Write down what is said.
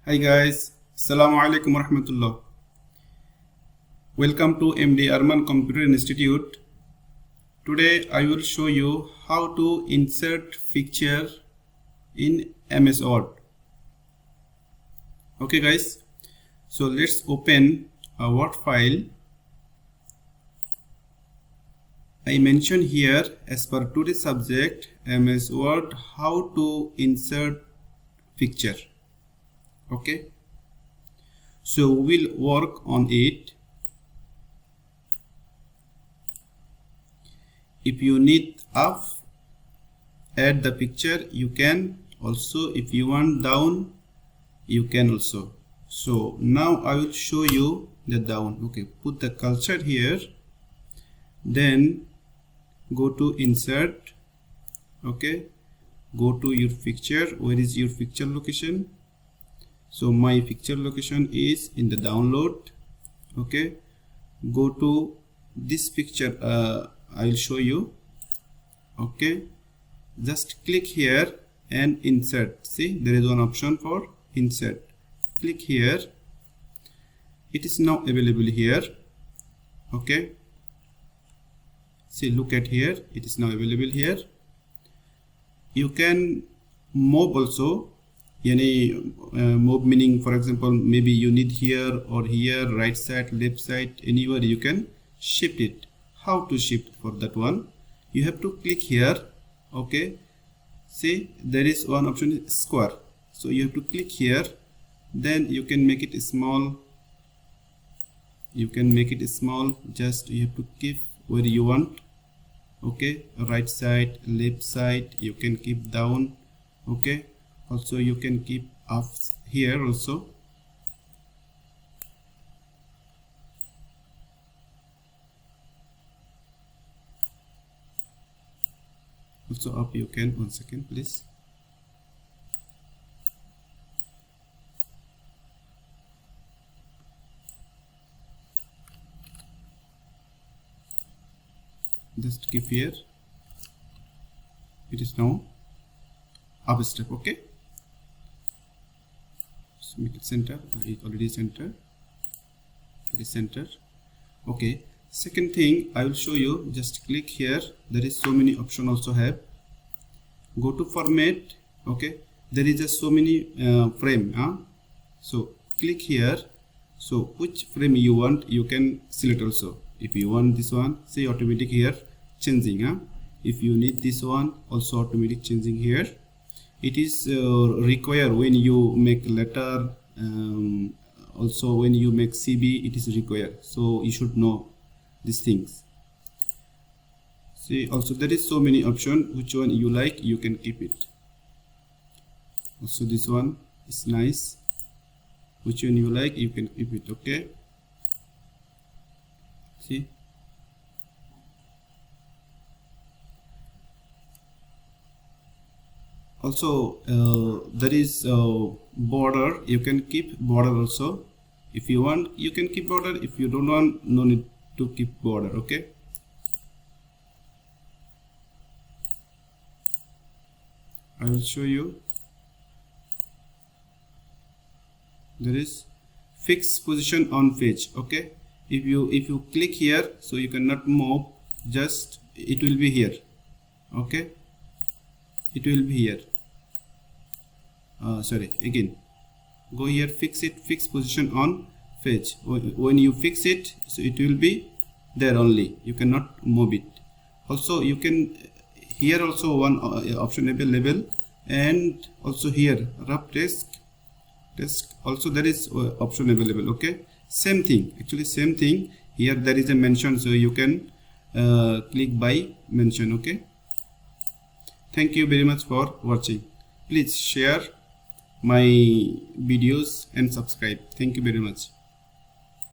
Hi guys, Assalamu alaikum warahmatullah. Welcome to MD Arman Computer Institute. Today I will show you how to insert picture in MS Word. Okay guys, so let's open a Word file. I mention here as per today's subject MS Word how to insert picture. Okay, so we'll work on it. If you need up, add the picture, you can also. If you want down, you can also. So now I will show you the down. Okay, put the cursor here, then go to insert. Okay, go to your picture. Where is your picture location? So my picture location is in the download. Okay, go to this picture. I will show you. Okay, just click here and insert. See, there is one option for insert. Click here. It is now available here. Okay, see, look at here. It is now available here. You can move also. Move meaning, for example, maybe you need here or here, right side, left side, anywhere you can shift it. How to shift for that one? You have to click here. Okay, see, there is one option, square. So you have to click here, then you can make it small. You can make it small. Just you have to keep where you want. Okay, right side, left side, you can keep down. Okay, also you can keep up here also. Also up you can. One second please. Just keep here. It is now up step. Okay, so make it center. It already centered. It is centered. Okay, second thing I will show you. Just click here. There is so many options also have. Go to format. Okay, there is just so many frame. So click here. So which frame you want, you can select also. If you want this one, say automatic here changing. If you need this one, also automatic changing here. It is required when you make letter, also when you make CB, it is required. So you should know these things. See, also there is so many options. Which one you like, you can keep it. Also this one is nice. Which one you like, you can keep it. Okay, see, also there is border. You can keep border also. If you want, you can keep border. If you don't want, no need to keep border. Okay, I will show you. There is fixed position on page. Okay, if you click here, so you cannot move, just it will be here. Okay, it will be here. Sorry, again go here, fix it, fix position on page. When you fix it, so it will be there only, you cannot move it. Also you can here also one option available, and also here rough desk also there is option available. Okay, same thing, actually same thing. Here there is a mention, so you can click by mention. Okay, thank you very much for watching. Please share my videos and subscribe. Thank you very much.